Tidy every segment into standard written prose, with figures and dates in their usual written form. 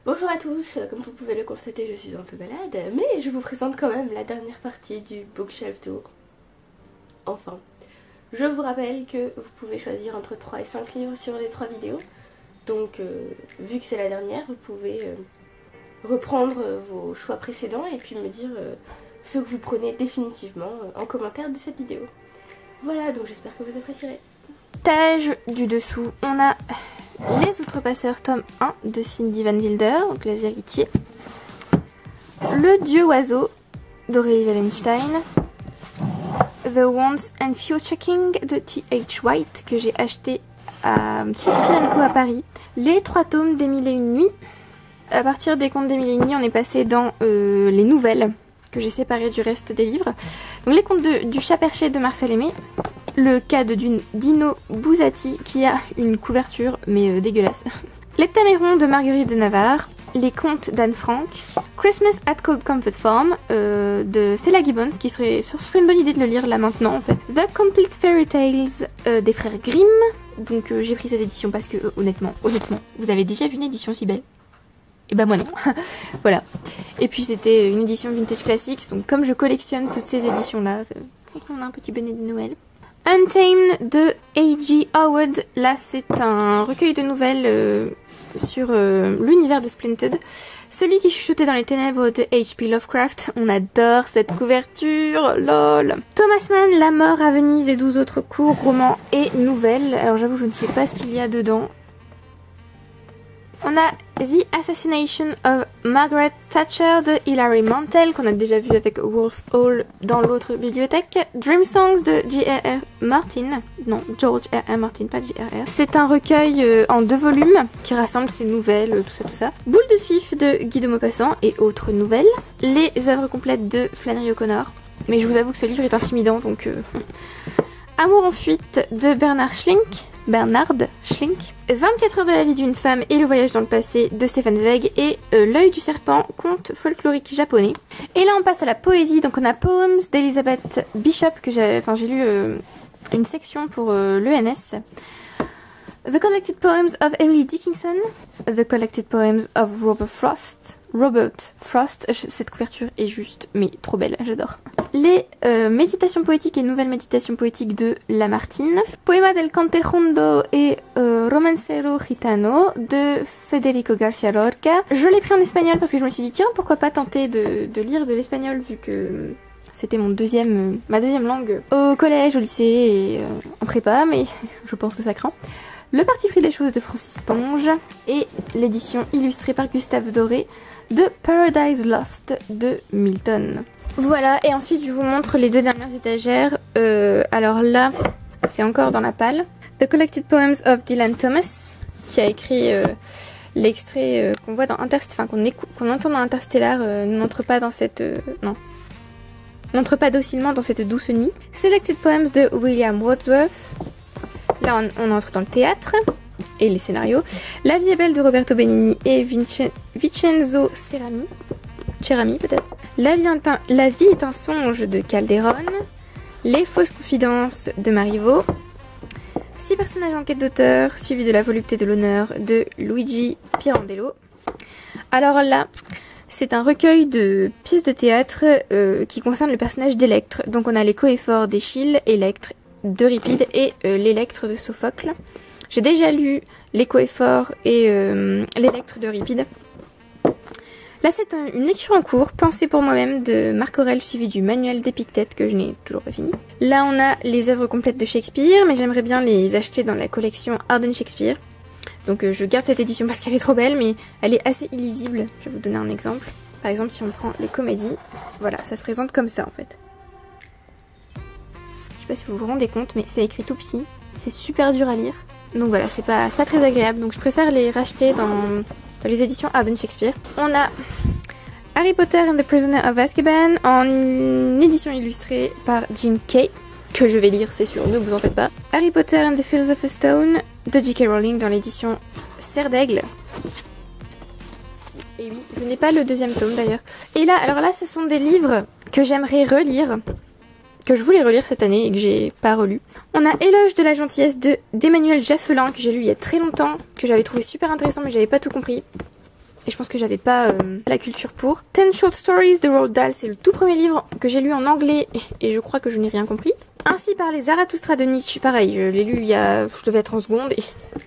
Bonjour à tous, comme vous pouvez le constater je suis un peu malade, mais je vous présente quand même la dernière partie du Bookshelf Tour. Enfin, je vous rappelle que vous pouvez choisir entre 3 et 5 livres sur les 3 vidéos. Donc vu que c'est la dernière, vous pouvez reprendre vos choix précédents et puis me dire ce que vous prenez définitivement en commentaire de cette vidéo. Voilà, donc j'espère que vous apprécierez. Page du dessous, on a Les Outrepasseurs tome 1 de Cindy Van Wilder, donc Les Héritiers. Le Dieu Oiseau d'Aurélie Wallenstein. The Once and Future King de T.H. White que j'ai acheté à Shakespeare & Co à Paris. Les 3 tomes des Mille et Une Nuits. À partir des contes des Mille et Une Nuits, on est passé dans les nouvelles que j'ai séparées du reste des livres. Donc les contes du Chat Perché de Marcel Aimé. Le cas de Dino Buzzati qui a une couverture mais dégueulasse. L'Heptaméron de Marguerite de Navarre. Les contes d'Anne Frank. Christmas at Cold Comfort Farm de Stella Gibbons, ce serait une bonne idée de le lire là maintenant en fait. The Complete Fairy Tales des frères Grimm. Donc j'ai pris cette édition parce que honnêtement, vous avez déjà vu une édition si belle? Et bah moi non. Voilà. Et puis c'était une édition vintage classics, donc comme je collectionne toutes ces éditions là, on a un petit bonnet de Noël. Untamed de A.G. Howard. Là c'est un recueil de nouvelles sur l'univers de Splinted. Celui qui chuchotait dans les ténèbres de H.P. Lovecraft. On adore cette couverture, lol. Thomas Mann, La mort à Venise et 12 autres courts romans et nouvelles. Alors j'avoue je ne sais pas ce qu'il y a dedans. On a The Assassination of Margaret Thatcher de Hilary Mantel, qu'on a déjà vu avec Wolf Hall dans l'autre bibliothèque. Dream Songs de J.R.R. Martin. Non, George R.R. Martin, pas J.R.R. C'est un recueil en 2 volumes qui rassemble ses nouvelles, tout ça. Boule de Suif de Guy de Maupassant et autres nouvelles. Les œuvres complètes de Flannery O'Connor. Mais je vous avoue que ce livre est intimidant, donc... Amour en fuite de Bernard Schlink. 24 heures de la vie d'une femme et le voyage dans le passé de Stefan Zweig et L'œil du serpent, conte folklorique japonais. Et là on passe à la poésie, donc on a Poems d'Elizabeth Bishop que j'ai lu une section pour l'ENS. The Collected Poems of Emily Dickinson. The Collected Poems of Robert Frost, cette couverture est juste, mais trop belle, j'adore. Les méditations poétiques et nouvelles méditations poétiques de Lamartine. Poema del Cante Jondo et Romancero Gitano de Federico Garcia Lorca. Je l'ai pris en espagnol parce que je me suis dit tiens pourquoi pas tenter de lire de l'espagnol vu que c'était ma deuxième langue au collège, au lycée et en prépa, mais je pense que ça craint. Le parti pris des choses de Francis Ponge et l'édition illustrée par Gustave Doré de Paradise Lost de Milton. Voilà, et ensuite je vous montre les 2 dernières étagères. Alors là, c'est encore dans la palle. The Collected Poems of Dylan Thomas, qui a écrit l'extrait qu'on voit dans Interstellar, enfin qu'on entend dans Interstellar, n'entre pas dans cette... non. N'entre pas docilement dans cette douce nuit. Selected Poems de William Wordsworth. Là on entre dans le théâtre et les scénarios. La vie est belle de Roberto Benigni et Vincenzo Cerami peut-être. La vie est un songe de Calderon. Les fausses confidences de Marivaux. 6 personnages en quête d'auteur, suivi de la volupté de l'honneur de Luigi Pirandello. Alors là, c'est un recueil de pièces de théâtre qui concerne le personnage d'Électre. Donc on a les coefforts d'Échille, Électre, d'Euripide et l'Électre de Sophocle. J'ai déjà lu les coefforts et l'Électre d'Euripide. Là c'est une lecture en cours, pensée pour moi-même de Marc Aurèle suivi du manuel d'Épictète que je n'ai toujours pas fini. Là on a les œuvres complètes de Shakespeare, mais j'aimerais bien les acheter dans la collection Arden Shakespeare. Donc je garde cette édition parce qu'elle est trop belle, mais elle est assez illisible. Je vais vous donner un exemple. Par exemple si on prend les comédies, voilà, ça se présente comme ça en fait. Je sais pas si vous vous rendez compte, mais c'est écrit tout petit, c'est super dur à lire. Donc voilà, c'est pas très agréable, donc je préfère les racheter dans les éditions Arden Shakespeare. On a Harry Potter and the Prisoner of Azkaban en édition illustrée par Jim Kay, que je vais lire c'est sûr, ne vous en faites pas. Harry Potter and the Philosopher's Stone de J.K. Rowling dans l'édition Serre d'Aigle. Et oui, je n'ai pas le 2e tome d'ailleurs. Et là, alors là ce sont des livres que j'aimerais relire, que je voulais relire cette année et que j'ai pas relu. On a Éloge de la gentillesse d'Emmanuel Jaffelin, que j'ai lu il y a très longtemps, que j'avais trouvé super intéressant mais j'avais pas tout compris. Et je pense que j'avais pas la culture pour. 10 Short Stories de Roald Dahl, c'est le tout premier livre que j'ai lu en anglais et je crois que je n'ai rien compris. Ainsi parlait Zarathustra de Nietzsche, pareil, je l'ai lu il y a... je devais être en seconde et...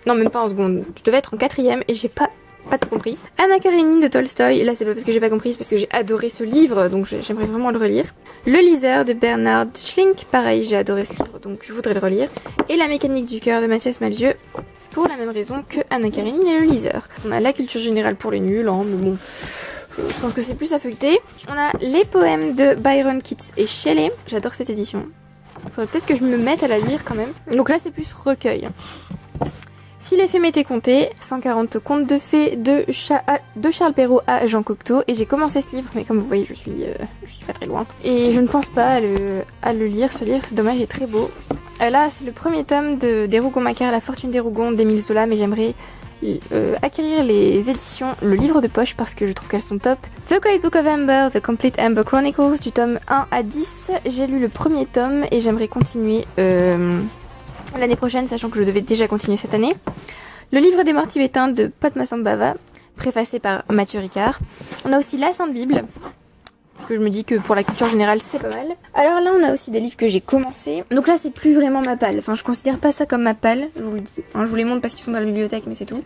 Non, même pas en seconde, je devais être en quatrième et j'ai pas tout compris. Anna Karenine de Tolstoï, là c'est pas parce que j'ai pas compris, c'est parce que j'ai adoré ce livre, donc j'aimerais vraiment le relire. Le liseur de Bernard Schlink, pareil, j'ai adoré ce livre, donc je voudrais le relire. Et La mécanique du cœur de Mathias Malzieu, pour la même raison que Anna Karenine et le liseur. On a la culture générale pour les nuls, hein, mais bon... Je pense que c'est plus à feuilleter. On a les poèmes de Byron Keats et Shelley. J'adore cette édition. Il faudrait peut-être que je me mette à la lire quand même. Donc là c'est plus recueil. Si les fées m'étaient comptées, 140 contes de fées de Charles Perrault à Jean Cocteau. Et j'ai commencé ce livre, mais comme vous voyez je suis pas très loin. Et je ne pense pas à le lire, ce livre, c'est dommage, il est très beau. Là c'est le premier tome des Rougon-Macquart, La fortune des Rougon d'Émile Zola, mais j'aimerais acquérir les éditions, le livre de poche parce que je trouve qu'elles sont top. The Great Book of Amber, The Complete Amber Chronicles du tome 1 à 10. J'ai lu le premier tome et j'aimerais continuer l'année prochaine, sachant que je devais déjà continuer cette année. Le livre des morts tibétains de Padmasambhava, préfacé par Mathieu Ricard. On a aussi la Sainte Bible, parce que je me dis que pour la culture générale c'est pas mal. Alors là on a aussi des livres que j'ai commencé. Donc là c'est plus vraiment ma palle, enfin je considère pas ça comme ma palle, je vous le dis. Hein, je vous les montre parce qu'ils sont dans la bibliothèque mais c'est tout.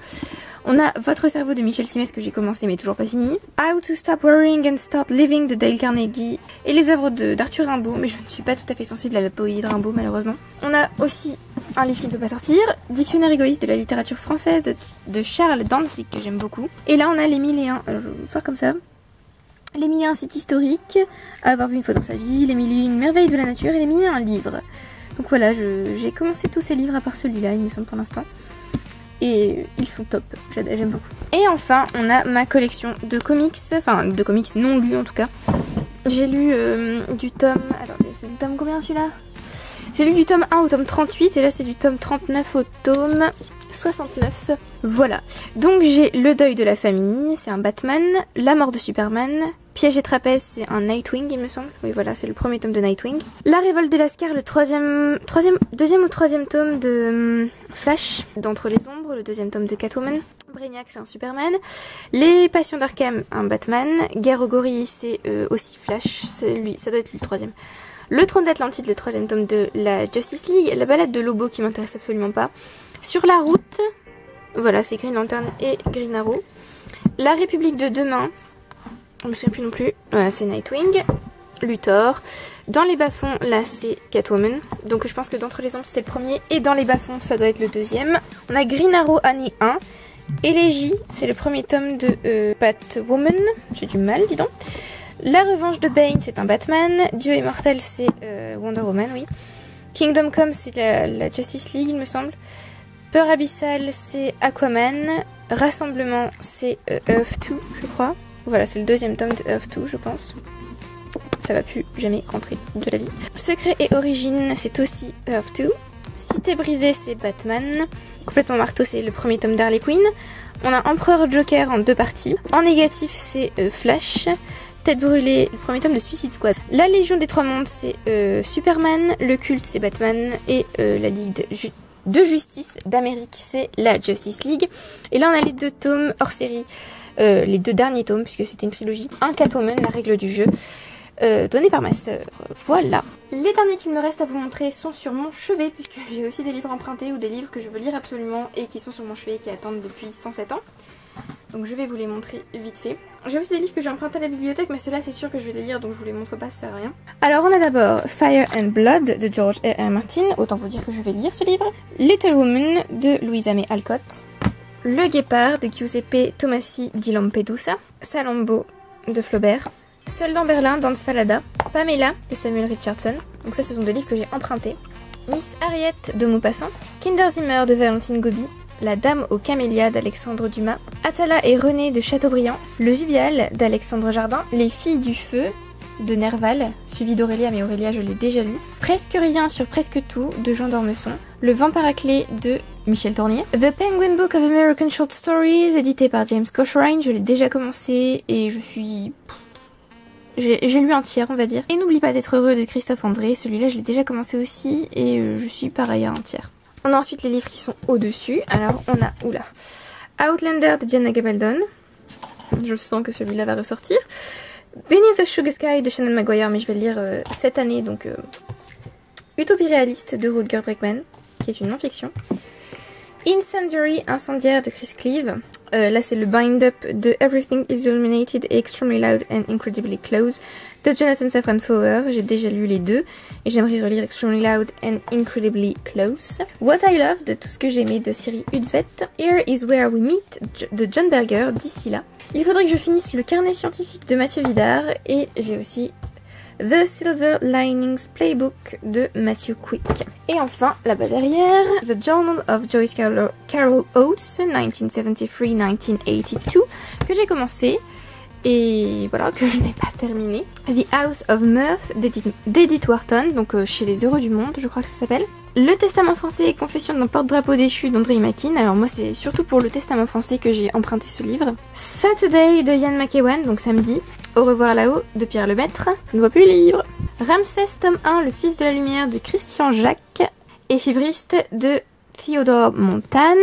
On a Votre cerveau de Michel Simès que j'ai commencé mais toujours pas fini. How to Stop Worrying and Start Living de Dale Carnegie. Et les œuvres d'Arthur Rimbaud, mais je ne suis pas tout à fait sensible à la poésie de Rimbaud malheureusement. On a aussi un livre qui ne peut pas sortir, Dictionnaire égoïste de la littérature française de Charles Danzig que j'aime beaucoup. Et là on a Les 1001, alors je vais vous faire comme ça. Les 1001 sites historiques, avoir vu une fois dans sa vie, Les 1001 merveilles de la nature et Les 1001 livres. Donc voilà, j'ai commencé tous ces livres à part celui-là, il me semble pour l'instant. Et ils sont top, j'aime beaucoup. Et enfin, on a ma collection de comics, enfin de comics non lus en tout cas. J'ai lu du tome... Attendez, c'est du tome combien celui-là? J'ai lu du tome 1 au tome 38 et là c'est du tome 39 au tome 69. Voilà. Donc j'ai Le deuil de la famille, c'est un Batman. La mort de Superman. Piège et trapèze, c'est un Nightwing il me semble. Oui voilà, c'est le premier tome de Nightwing. La révolte des Lascars, le deuxième ou troisième tome de Flash, d'Entre les ombres, le deuxième tome de Catwoman. Brainiac, c'est un Superman. Les Passions d'Arkham, un Batman. Guerre aux gorilles, c'est aussi Flash. C'est lui, ça doit être lui le troisième. Le Trône d'Atlantide, le troisième tome de la Justice League. La balade de Lobo qui m'intéresse absolument pas. Sur la route, voilà, c'est Green Lantern et Green Arrow. La République de demain, je me souviens plus non plus. Voilà, c'est Nightwing. Luthor. Dans les bas-fonds, là c'est Catwoman. Donc je pense que d'Entre les ombres c'était le premier. Et dans les bas-fonds, ça doit être le deuxième. On a Green Arrow année 1. Élégie, c'est le premier tome de Batwoman. J'ai du mal, dis donc. La revanche de Bane, c'est un Batman. Dieu immortel, c'est Wonder Woman, oui. Kingdom Come, c'est la Justice League, il me semble. Peur abyssale, c'est Aquaman. Rassemblement, c'est Earth 2, je crois. Voilà, c'est le deuxième tome de Earth 2, je pense. Ça va plus jamais rentrer de la vie. Secret et origine, c'est aussi Earth 2. Cité brisée, c'est Batman. Complètement marteau, c'est le premier tome d'Harley Quinn. On a Empereur Joker en 2 parties. En négatif, c'est Flash. Tête brûlée, le premier tome de Suicide Squad. La Légion des Trois Mondes, c'est Superman. Le culte, c'est Batman. Et la Ligue de Justice d'Amérique, c'est la Justice League. Et là, on a les 2 tomes hors série. Les 2 derniers tomes, puisque c'était une trilogie. Un Catwoman, la règle du jeu, donné par ma sœur. Voilà. Les derniers qu'il me reste à vous montrer sont sur mon chevet, puisque j'ai aussi des livres empruntés ou des livres que je veux lire absolument et qui sont sur mon chevet, qui attendent depuis 107 ans. Donc je vais vous les montrer vite fait. J'ai aussi des livres que j'ai empruntés à la bibliothèque, mais ceux-là c'est sûr que je vais les lire, donc je vous les montre pas, ça sert à rien. Alors on a d'abord Fire and Blood de George R.R. Martin, autant vous dire que je vais lire ce livre. Little Woman de Louisa May Alcott. Le Guépard de Giuseppe Tomasi di Lampedusa. Salammbô de Flaubert. Seul dans Berlin d'Hans Fallada. Pamela de Samuel Richardson. Donc ça ce sont des livres que j'ai empruntés. Miss Harriet de Maupassant. Kinderzimmer de Valentine Gobi. La Dame aux Camélias d'Alexandre Dumas. Atala et René de Chateaubriand. Le Zubial d'Alexandre Jardin. Les Filles du Feu de Nerval, suivi d'Aurélia, mais Aurélia je l'ai déjà lu. Presque rien sur presque tout de Jean d'Ormesson. Le Vent paraclé de Michel Tournier. The Penguin Book of American Short Stories, édité par James Cochrane, je l'ai déjà commencé et je suis... J'ai lu un tiers on va dire. Et N'oublie pas d'être heureux de Christophe André, celui-là je l'ai déjà commencé aussi et je suis pareil à un tiers. On a ensuite les livres qui sont au-dessus. Alors on a, oula, Outlander de Diana Gabaldon. Je sens que celui-là va ressortir. Beneath the Sugar Sky de Shannon Maguire, mais je vais le lire cette année, donc Utopie réaliste de Rutger Bregman, qui est une non-fiction. Incendiary, incendiaire de Chris Cleave. Là c'est le bind-up de Everything is Illuminated et Extremely Loud and Incredibly Close de Jonathan Safran Foer. J'ai déjà lu les deux et j'aimerais relire Extremely Loud and Incredibly Close. What I Love de Tout ce que j'aimais de Siri Utzvet. Here is Where We Meet de John Berger, d'ici là. Il faudrait que je finisse le carnet scientifique de Mathieu Vidard et j'ai aussi The Silver Linings Playbook de Matthew Quick. Et enfin, là-bas derrière, The Journal of Joyce Carol Oates, 1973-1982, que j'ai commencé et voilà, que je n'ai pas terminé. The House of Mirth d'Edith Wharton, donc chez Les Heureux du Monde, je crois que ça s'appelle. Le Testament français et Confession d'un porte-drapeau déchu d'André Makin. Alors moi c'est surtout pour le Testament français que j'ai emprunté ce livre. Saturday de Ian McEwan, donc samedi. Au revoir là-haut de Pierre Lemaître. Je ne vois plus le livre. Ramsès tome 1, Le Fils de la Lumière de Christian Jacques. Éphébriste de Théodore Montane.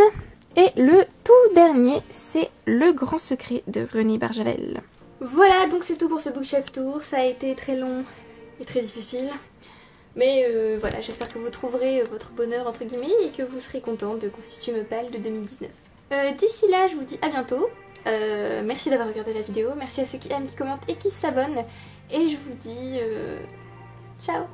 Et le tout dernier, c'est Le Grand Secret de René Barjavel. Voilà, donc c'est tout pour ce Bookshelf Tour. Ça a été très long et très difficile. Mais voilà, j'espère que vous trouverez votre bonheur entre guillemets et que vous serez content de constituer me pal de 2019. D'ici là, je vous dis à bientôt. Merci d'avoir regardé la vidéo. Merci à ceux qui aiment, qui commentent et qui s'abonnent. Et je vous dis ciao.